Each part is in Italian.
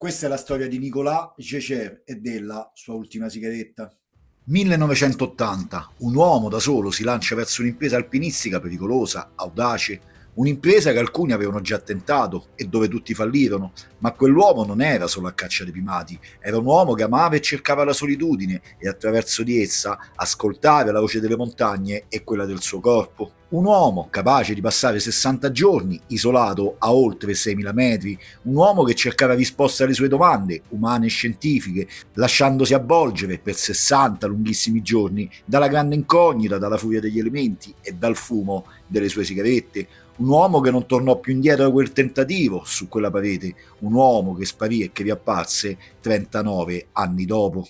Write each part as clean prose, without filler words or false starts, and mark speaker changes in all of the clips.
Speaker 1: Questa è la storia di Nicolas Geiger e della sua ultima sigaretta.
Speaker 2: 1980. Un uomo da solo si lancia verso un'impresa alpinistica pericolosa, audace, un'impresa che alcuni avevano già tentato e dove tutti fallirono, ma quell'uomo non era solo a caccia dei primati, era un uomo che amava e cercava la solitudine e attraverso di essa ascoltare la voce delle montagne e quella del suo corpo. Un uomo capace di passare 60 giorni isolato a oltre 6.000 metri, un uomo che cercava risposte alle sue domande, umane e scientifiche, lasciandosi avvolgere per 60 lunghissimi giorni dalla grande incognita, dalla furia degli elementi e dal fumo delle sue sigarette. Un uomo che non tornò più indietro da quel tentativo su quella parete, un uomo che sparì e che riapparse 39 anni dopo.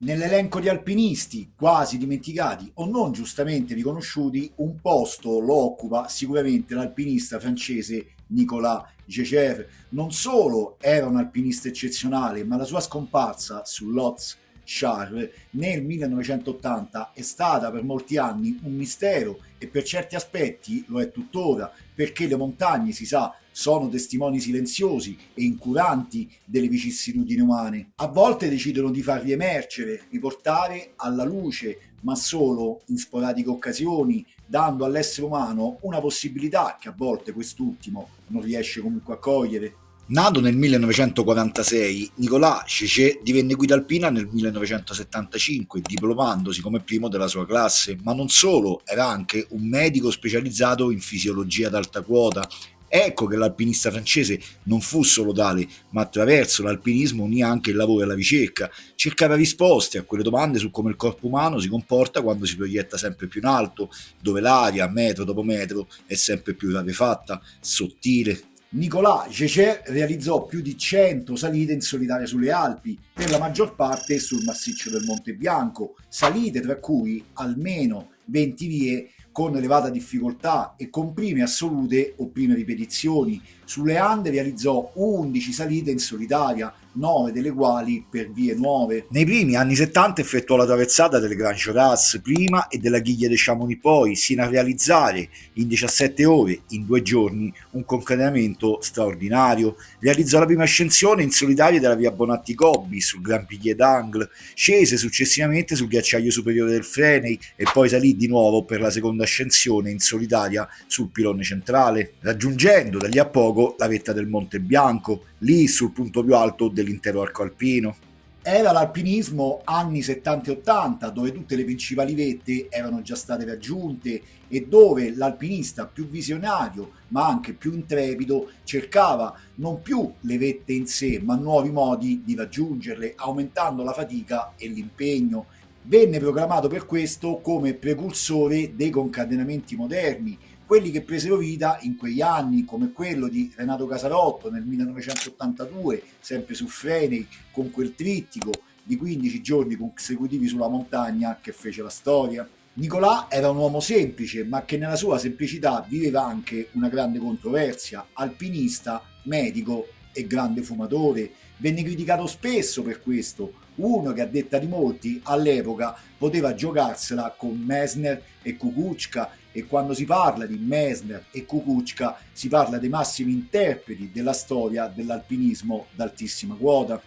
Speaker 1: Nell'elenco di alpinisti quasi dimenticati o non giustamente riconosciuti, un posto lo occupa sicuramente l'alpinista francese Nicolas Geiger. Non solo era un alpinista eccezionale, ma la sua scomparsa sull'Hotz Char nel 1980 è stata per molti anni un mistero e per certi aspetti lo è tuttora, perché le montagne, si sa, sono testimoni silenziosi e incuranti delle vicissitudini umane. A volte decidono di farli emergere, riportare alla luce, ma solo in sporadiche occasioni, dando all'essere umano una possibilità che a volte quest'ultimo non riesce comunque a cogliere.
Speaker 2: Nato nel 1946, Nicolas Cecé divenne guida alpina nel 1975, diplomandosi come primo della sua classe, ma non solo, era anche un medico specializzato in fisiologia ad alta quota. Ecco che l'alpinista francese non fu solo tale, ma attraverso l'alpinismo unì anche il lavoro e la ricerca, cercava risposte a quelle domande su come il corpo umano si comporta quando si proietta sempre più in alto, dove l'aria, metro dopo metro, è sempre più rarefatta, sottile.
Speaker 1: Nicolas Geiger realizzò più di 100 salite in solitaria sulle Alpi, per la maggior parte sul massiccio del Monte Bianco, salite tra cui almeno 20 vie con elevata difficoltà e con prime assolute o prime ripetizioni. Sulle Ande realizzò 11 salite in solitaria, 9 delle quali per vie nuove.
Speaker 2: Nei primi anni 70 effettuò la traversata delle Grand Jorasses prima e della Ghiglia de Chamonix poi, sino a realizzare in 17 ore, in 2 giorni, un concretamente straordinario. Realizzò la prima ascensione in solitaria della via Bonatti-Gobbi sul Grand Pilier d'Angle, scese successivamente sul ghiacciaio superiore del Freney e poi salì di nuovo per la seconda ascensione in solitaria sul pilone centrale, raggiungendo da lì a poco la vetta del Monte Bianco, lì sul punto più alto dell'intero arco alpino.
Speaker 1: Era l'alpinismo anni 70 e 80, dove tutte le principali vette erano già state raggiunte e dove l'alpinista più visionario, ma anche più intrepido, cercava non più le vette in sé, ma nuovi modi di raggiungerle, aumentando la fatica e l'impegno. Venne proclamato per questo come precursore dei concatenamenti moderni, quelli che presero vita in quegli anni, come quello di Renato Casarotto nel 1982, sempre su Freney, con quel trittico di 15 giorni consecutivi sulla montagna che fece la storia. Nicolà era un uomo semplice, ma che nella sua semplicità viveva anche una grande controversia, alpinista, medico e grande fumatore. Venne criticato spesso per questo, uno che a detta di molti all'epoca poteva giocarsela con Messner e Kukuczka, e quando si parla di Messner e Kukuczka si parla dei massimi interpreti della storia dell'alpinismo d'altissima quota.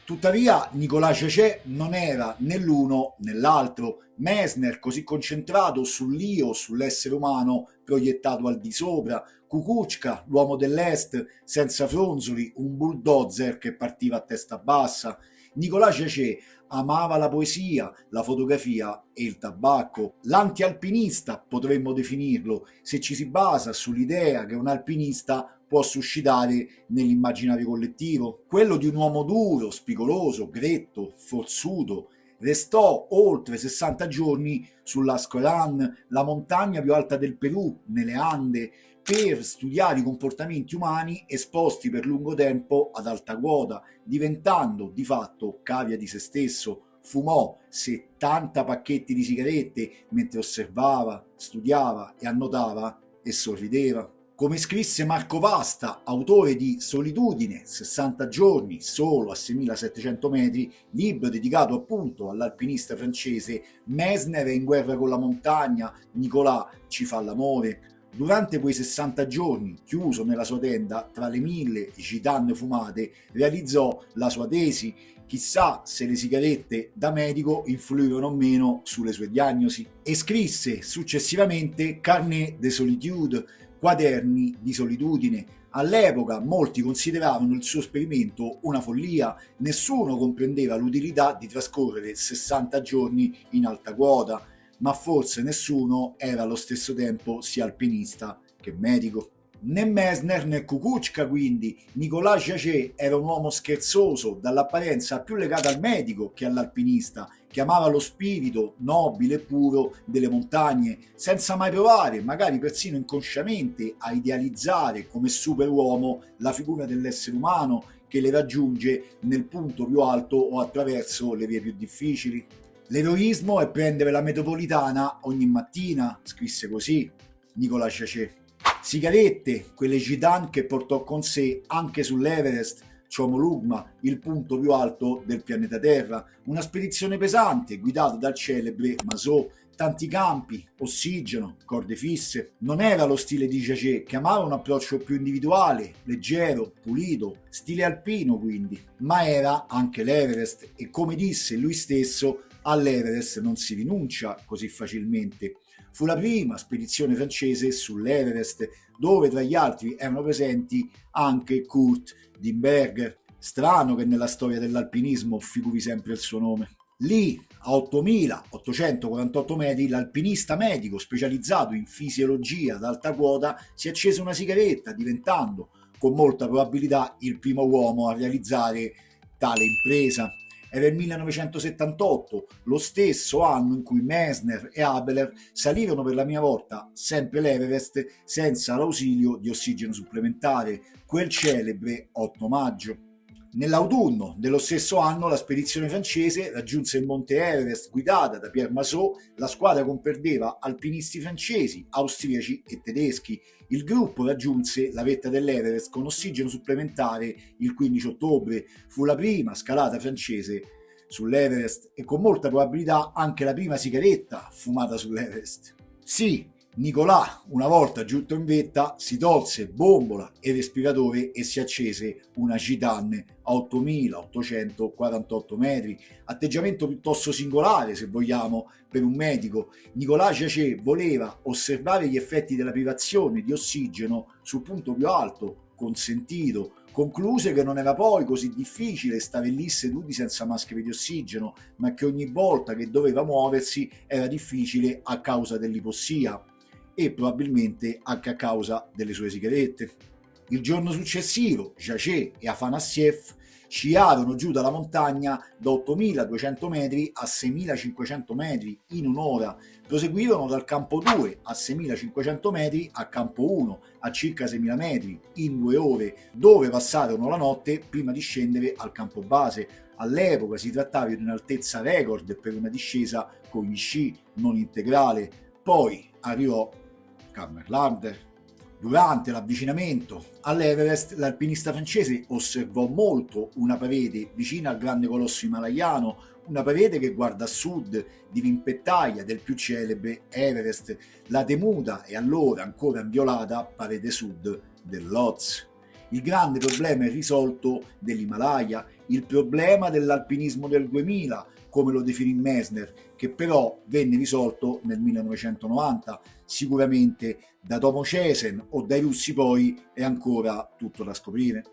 Speaker 1: Tuttavia Nicolas Cecé non era né l'uno né l'altro. Messner così concentrato sull'io, sull'essere umano proiettato al di sopra, Kukuczka, l'uomo dell'est, senza fronzoli, un bulldozer che partiva a testa bassa. Nicolas Cecé amava la poesia, la fotografia e il tabacco. L'anti-alpinista potremmo definirlo, se ci si basa sull'idea che un alpinista può suscitare nell'immaginario collettivo. Quello di un uomo duro, spigoloso, gretto, forzuto. Restò oltre 60 giorni sull'Ascoran, la montagna più alta del Perù, nelle Ande, per studiare i comportamenti umani esposti per lungo tempo ad alta quota, diventando di fatto cavia di se stesso. Fumò 70 pacchetti di sigarette mentre osservava, studiava e annotava e sorrideva. Come scrisse Marco Vasta, autore di Solitudine, 60 giorni solo a 6.700 metri, libro dedicato appunto all'alpinista francese, Messner è in guerra con la montagna, Nicolas ci fa l'amore. Durante quei 60 giorni, chiuso nella sua tenda tra le 1000 gitane fumate, realizzò la sua tesi. Chissà se le sigarette da medico influivano o meno sulle sue diagnosi. E scrisse successivamente Carnet de solitude, quaderni di solitudine. All'epoca molti consideravano il suo esperimento una follia, nessuno comprendeva l'utilità di trascorrere 60 giorni in alta quota, ma forse nessuno era allo stesso tempo sia alpinista che medico. Né Messner né Kukuczka, quindi, Nicolas Jachet era un uomo scherzoso, dall'apparenza più legato al medico che all'alpinista, che amava lo spirito nobile e puro delle montagne, senza mai provare, magari persino inconsciamente, a idealizzare come superuomo la figura dell'essere umano che le raggiunge nel punto più alto o attraverso le vie più difficili. L'eroismo è prendere la metropolitana ogni mattina, scrisse così Nicolas Jachet. Sigarette, quelle gitane che portò con sé anche sull'Everest, Chomolungma, il punto più alto del pianeta Terra, una spedizione pesante guidata dal celebre Masot, tanti campi, ossigeno, corde fisse. Non era lo stile di Jachet, che amava un approccio più individuale, leggero, pulito, stile alpino quindi, ma era anche l'Everest e come disse lui stesso, all'Everest non si rinuncia così facilmente. Fu la prima spedizione francese sull'Everest, dove tra gli altri erano presenti anche Kurt Dimberger. Strano che nella storia dell'alpinismo figuri sempre il suo nome. Lì, a 8.848 metri, l'alpinista medico specializzato in fisiologia ad alta quota si accese una sigaretta, diventando, con molta probabilità, il primo uomo a realizzare tale impresa. Era il 1978, lo stesso anno in cui Messner e Habeler salirono per la prima volta sempre l'Everest senza l'ausilio di ossigeno supplementare, quel celebre 8 maggio. Nell'autunno dello stesso anno la spedizione francese raggiunse il monte Everest guidata da Pierre Masot, la squadra comprendeva alpinisti francesi, austriaci e tedeschi. Il gruppo raggiunse la vetta dell'Everest con ossigeno supplementare il 15 ottobre, fu la prima scalata francese sull'Everest e con molta probabilità anche la prima sigaretta fumata sull'Everest. Sì, Nicolà, una volta giunto in vetta, si tolse bombola e respiratore e si accese una gitane a 8.848 metri. Atteggiamento piuttosto singolare, se vogliamo, per un medico. Nicolas Jachet voleva osservare gli effetti della privazione di ossigeno sul punto più alto, consentito. Concluse che non era poi così difficile stare lì seduti senza maschere di ossigeno, ma che ogni volta che doveva muoversi era difficile a causa dell'ipossia e probabilmente anche a causa delle sue sigarette. Il giorno successivo Jachet e Afanassiev sciarono giù dalla montagna da 8.200 metri a 6.500 metri in un'ora, proseguirono dal campo 2 a 6.500 metri a campo 1 a circa 6.000 metri in 2 ore, dove passarono la notte prima di scendere al campo base. All'epoca si trattava di un'altezza record per una discesa con gli sci non integrale. Poi arrivò Kammerlander. Durante l'avvicinamento all'Everest, l'alpinista francese osservò molto una parete vicina al grande colosso himalayano, una parete che guarda a sud, dirimpettaia del più celebre Everest, la temuta e allora ancora inviolata parete sud dell'Oz. Il grande problema irrisolto dell'Himalaya, il problema dell'alpinismo del 2000, come lo definì Messner, che però venne risolto nel 1990, sicuramente da Tomo Cesen o dai russi poi è ancora tutto da scoprire.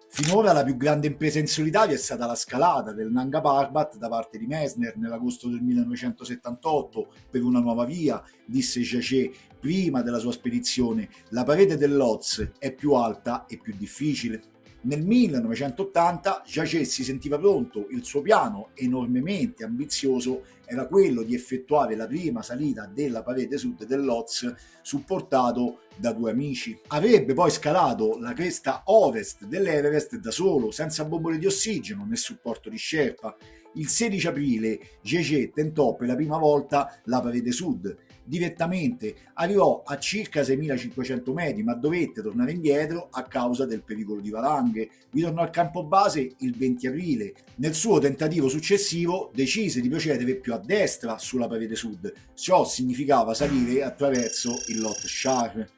Speaker 1: Finora la più grande impresa in solitario è stata la scalata del Nanga Parbat da parte di Messner nell'agosto del 1978 per una nuova via, disse Jachet prima della sua spedizione. La parete dell'Oz è più alta e più difficile. Nel 1980 Jachet si sentiva pronto, il suo piano enormemente ambizioso era quello di effettuare la prima salita della parete sud dell'Oz supportato da 2 amici. Avrebbe poi scalato la cresta ovest dell'Everest da solo, senza bombole di ossigeno né supporto di Sherpa. Il 16 aprile Jachet tentò per la prima volta la parete sud. Direttamente arrivò a circa 6.500 metri, ma dovette tornare indietro a causa del pericolo di valanghe. Ritornò al campo base il 20 aprile. Nel suo tentativo successivo decise di procedere più a destra sulla parete sud. Ciò significava salire attraverso il Lot Shar.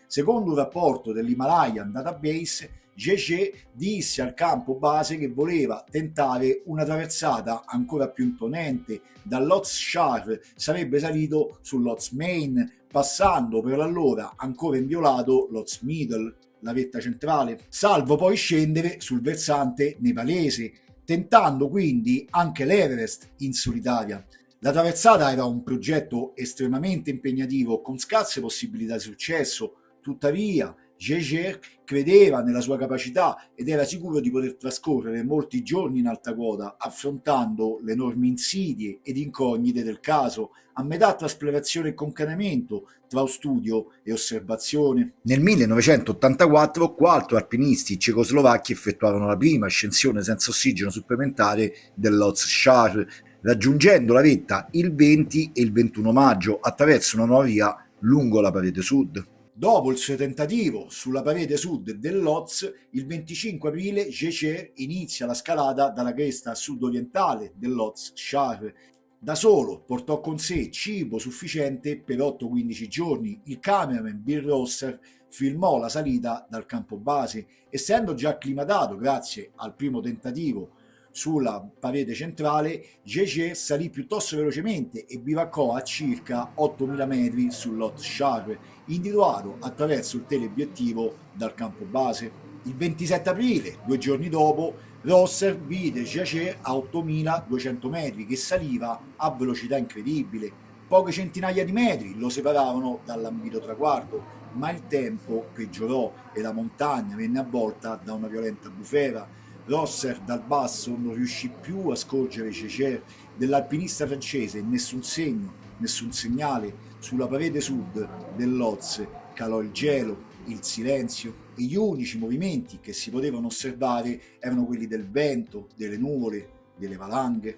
Speaker 1: Secondo un rapporto dell'Himalayan Database, Gege disse al campo base che voleva tentare una traversata ancora più imponente. Dall'Oz Shar sarebbe salito sull'Oz Main, passando per l'allora ancora inviolato l'Oz Middle, la vetta centrale, salvo poi scendere sul versante nepalese, tentando quindi anche l'Everest in solitaria. La traversata era un progetto estremamente impegnativo con scarse possibilità di successo, tuttavia Geiger credeva nella sua capacità ed era sicuro di poter trascorrere molti giorni in alta quota affrontando le enormi insidie ed incognite del caso, a metà tra esplorazione e concatenamento, tra studio e osservazione.
Speaker 2: Nel 1984 quattro alpinisti cecoslovacchi effettuarono la prima ascensione senza ossigeno supplementare dell'Oz Shar, raggiungendo la vetta il 20 e il 21 maggio attraverso una nuova via lungo la parete sud.
Speaker 1: Dopo il suo tentativo sulla parete sud dell'Oz, il 25 aprile Geiger inizia la scalata dalla cresta sud-orientale dell'Oz Shar. Da solo portò con sé cibo sufficiente per 8-15 giorni. Il cameraman Bill Rosser filmò la salita dal campo base, essendo già acclimatato grazie al primo tentativo sulla parete centrale. Geiger salì piuttosto velocemente e bivaccò a circa 8.000 metri sull'Oz Shar, individuato attraverso il teleobiettivo dal campo base. Il 27 aprile, 2 giorni dopo, Rosser vide Geiger a 8.200 metri che saliva a velocità incredibile. Poche centinaia di metri lo separavano dall'ambito traguardo, ma il tempo peggiorò e la montagna venne avvolta da una violenta bufera. Rosser dal basso non riuscì più a scorgere Geiger. Dell'alpinista francese nessun segno, nessun segnale. Sulla parete sud dell'Oz calò il gelo, il silenzio, e gli unici movimenti che si potevano osservare erano quelli del vento, delle nuvole, delle valanghe.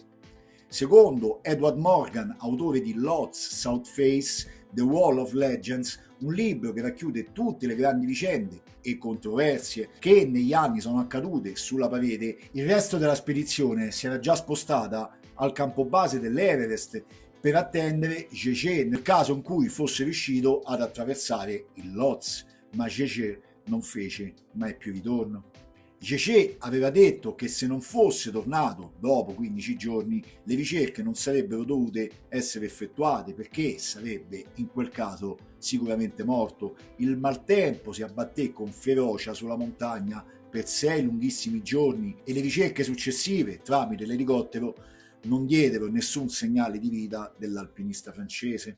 Speaker 1: Secondo Edward Morgan, autore di L'Oz South Face, The Wall of Legends, un libro che racchiude tutte le grandi vicende e controversie che negli anni sono accadute sulla parete, il resto della spedizione si era già spostata al campo base dell'Everest per attendere Geiger nel caso in cui fosse riuscito ad attraversare il Lhotse, ma Geiger non fece mai più ritorno. Geiger aveva detto che se non fosse tornato dopo 15 giorni le ricerche non sarebbero dovute essere effettuate perché sarebbe in quel caso sicuramente morto. Il maltempo si abbatté con ferocia sulla montagna per 6 lunghissimi giorni e le ricerche successive tramite l'elicottero non diedero nessun segnale di vita dell'alpinista francese.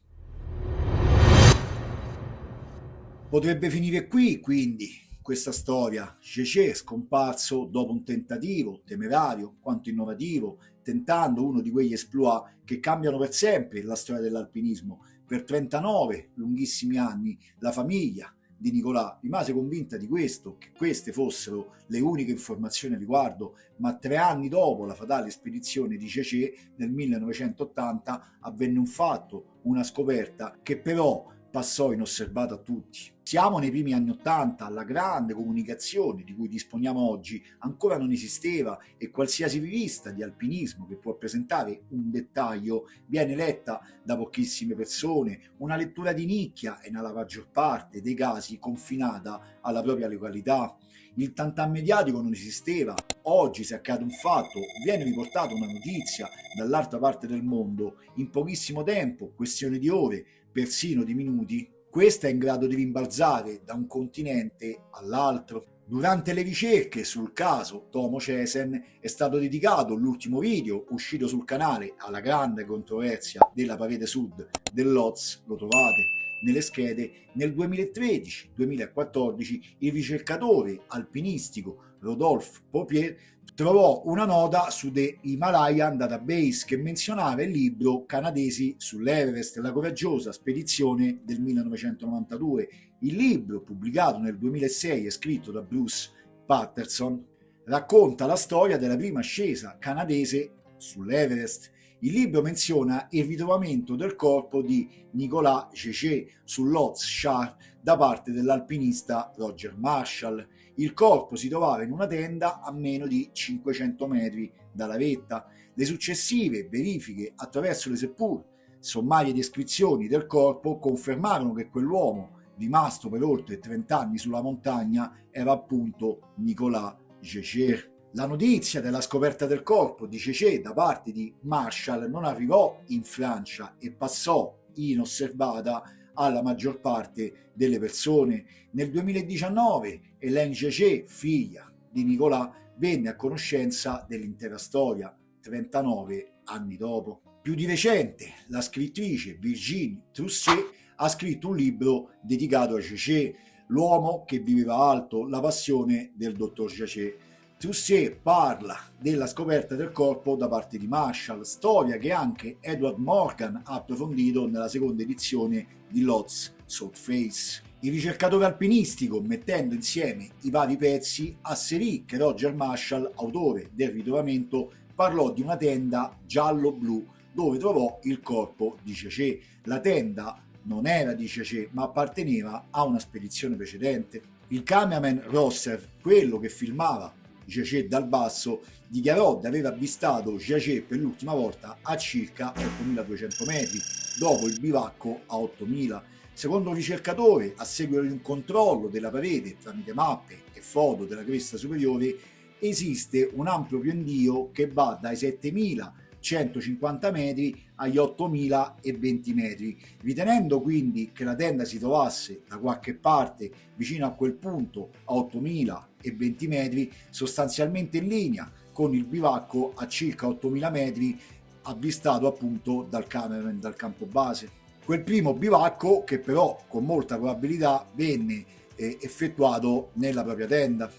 Speaker 1: Potrebbe finire qui, quindi, questa storia. Geiger scomparso dopo un tentativo temerario quanto innovativo, tentando uno di quegli exploit che cambiano per sempre la storia dell'alpinismo. Per 39 lunghissimi anni la famiglia di Nicolas rimase convinta di questo, che queste fossero le uniche informazioni a riguardo, ma 3 anni dopo la fatale spedizione di Geiger nel 1980 avvenne un fatto, una scoperta che però passò inosservata a tutti. Siamo nei primi anni '80, la grande comunicazione di cui disponiamo oggi ancora non esisteva e qualsiasi rivista di alpinismo che può presentare un dettaglio viene letta da pochissime persone, una lettura di nicchia e nella maggior parte dei casi confinata alla propria località. Il tantam mediatico non esisteva. Oggi se accade un fatto, viene riportata una notizia dall'altra parte del mondo in pochissimo tempo, questione di ore, persino di minuti. Questa è in grado di rimbalzare da un continente all'altro. Durante le ricerche sul caso Tomo Cesen è stato dedicato l'ultimo video uscito sul canale alla grande controversia della parete sud dell'Oz, lo trovate nelle schede. Nel 2013-2014 il ricercatore alpinistico Rodolphe Popier trovò una nota su The Himalayan Database che menzionava il libro Canadesi sull'Everest, la coraggiosa spedizione del 1992. Il libro, pubblicato nel 2006 e scritto da Bruce Patterson, racconta la storia della prima ascesa canadese sull'Everest. Il libro menziona il ritrovamento del corpo di Nicolas Geiger sull'Oz Shar da parte dell'alpinista Roger Marshall. Il corpo si trovava in una tenda a meno di 500 metri dalla vetta. Le successive verifiche attraverso le seppur sommarie descrizioni del corpo confermarono che quell'uomo, rimasto per oltre 30 anni sulla montagna, era appunto Nicolas Gégé. La notizia della scoperta del corpo di Gégé da parte di Marshall non arrivò in Francia e passò inosservata alla maggior parte delle persone. Nel 2019 Hélène Gégé, figlia di Nicolas, venne a conoscenza dell'intera storia 39 anni dopo. Più di recente, la scrittrice Virginie Trousset ha scritto un libro dedicato a Gégé, l'uomo che viveva alto, la passione del dottor Gégé. Trousset parla della scoperta del corpo da parte di Marshall, storia che anche Edward Morgan ha approfondito nella seconda edizione di Lots South Face. Il ricercatore alpinistico, mettendo insieme i vari pezzi, asserì che Roger Marshall, autore del ritrovamento, parlò di una tenda giallo-blu dove trovò il corpo di Gégé. La tenda non era di Gégé, ma apparteneva a una spedizione precedente. Il cameraman Rosser, quello che filmava Gégé dal basso, dichiarò di aver avvistato Gégé per l'ultima volta a circa 8.200 metri, dopo il bivacco a 8.000. Secondo il ricercatore, a seguito di un controllo della parete tramite mappe e foto della cresta superiore, esiste un ampio pendio che va dai 7.150 metri agli 8.020 metri. Ritenendo quindi che la tenda si trovasse da qualche parte vicino a quel punto a 8.020 metri, sostanzialmente in linea con il bivacco a circa 8.000 metri avvistato appunto dal cameraman dal campo base. Quel primo bivacco che però con molta probabilità venne effettuato nella propria tenda.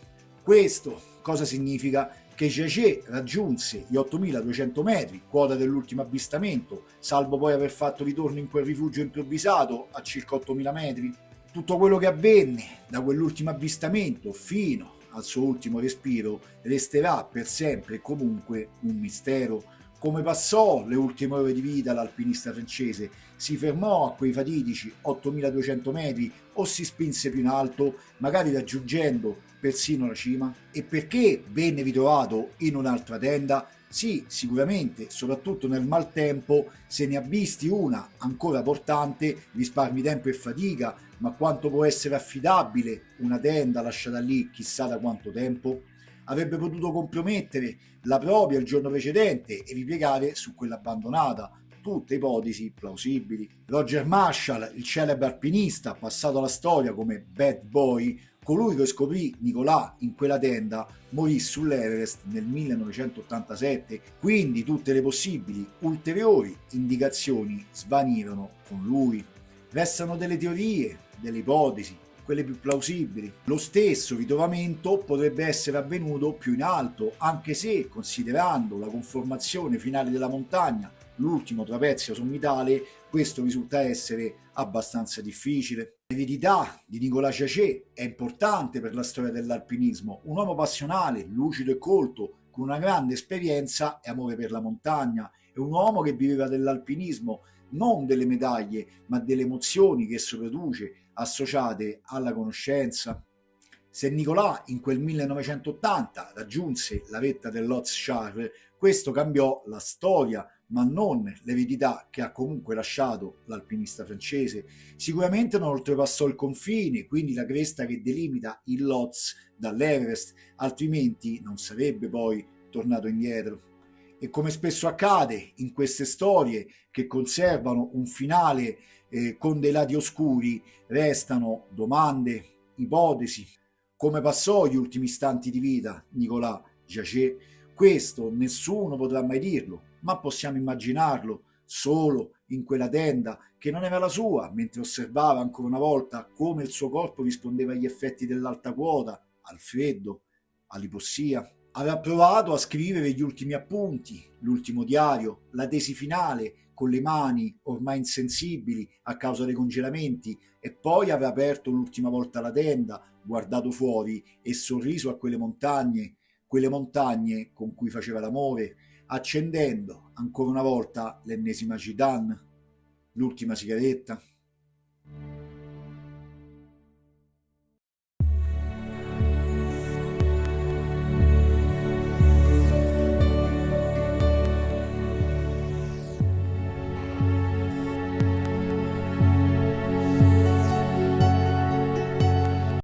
Speaker 1: Questo cosa significa? Che Gégé raggiunse gli 8.200 metri, quota dell'ultimo avvistamento, salvo poi aver fatto ritorno in quel rifugio improvvisato a circa 8.000 metri. Tutto quello che avvenne da quell'ultimo avvistamento fino al suo ultimo respiro resterà per sempre e comunque un mistero. Come passò le ultime ore di vita l'alpinista francese? Si fermò a quei fatidici 8.200 metri o si spinse più in alto, magari raggiungendo persino la cima? E perché venne ritrovato in un'altra tenda? Sì, sicuramente, soprattutto nel maltempo, se ne ha visti una ancora portante, risparmi tempo e fatica, ma quanto può essere affidabile una tenda lasciata lì chissà da quanto tempo? Avrebbe potuto compromettere la propria il giorno precedente e ripiegare su quella abbandonata. Tutte ipotesi plausibili. Roger Marshall, il celebre alpinista passato alla storia come Bad Boy, colui che scoprì Nicolas in quella tenda, morì sull'Everest nel 1987, quindi tutte le possibili ulteriori indicazioni svanirono con lui. Restano delle teorie, delle ipotesi, quelle più plausibili. Lo stesso ritrovamento potrebbe essere avvenuto più in alto, anche se, considerando la conformazione finale della montagna, l'ultimo trapezio sommitale, questo risulta essere abbastanza difficile. L'eredità di Nicolas Gégé è importante per la storia dell'alpinismo, un uomo passionale, lucido e colto, con una grande esperienza e amore per la montagna, è un uomo che viveva dell'alpinismo, non delle medaglie, ma delle emozioni che esso produce, associate alla conoscenza. Se Nicolas in quel 1980 raggiunse la vetta dell'Hotz Charles, questo cambiò la storia, ma non l'eredità che ha comunque lasciato l'alpinista francese. Sicuramente non oltrepassò il confine, quindi la cresta che delimita il Lhotz dall'Everest, altrimenti non sarebbe poi tornato indietro. E come spesso accade in queste storie che conservano un finale con dei lati oscuri, restano domande, ipotesi. Come passò gli ultimi istanti di vita Nicolas Gégé? Questo nessuno potrà mai dirlo, ma possiamo immaginarlo solo in quella tenda che non era la sua, mentre osservava ancora una volta come il suo corpo rispondeva agli effetti dell'alta quota, al freddo, all'ipossia. Aveva provato a scrivere gli ultimi appunti, l'ultimo diario, la tesi finale, con le mani ormai insensibili a causa dei congelamenti, e poi aveva aperto l'ultima volta la tenda, guardato fuori e sorriso a quelle montagne con cui faceva l'amore, accendendo ancora una volta l'ennesima Gitane, l'ultima sigaretta.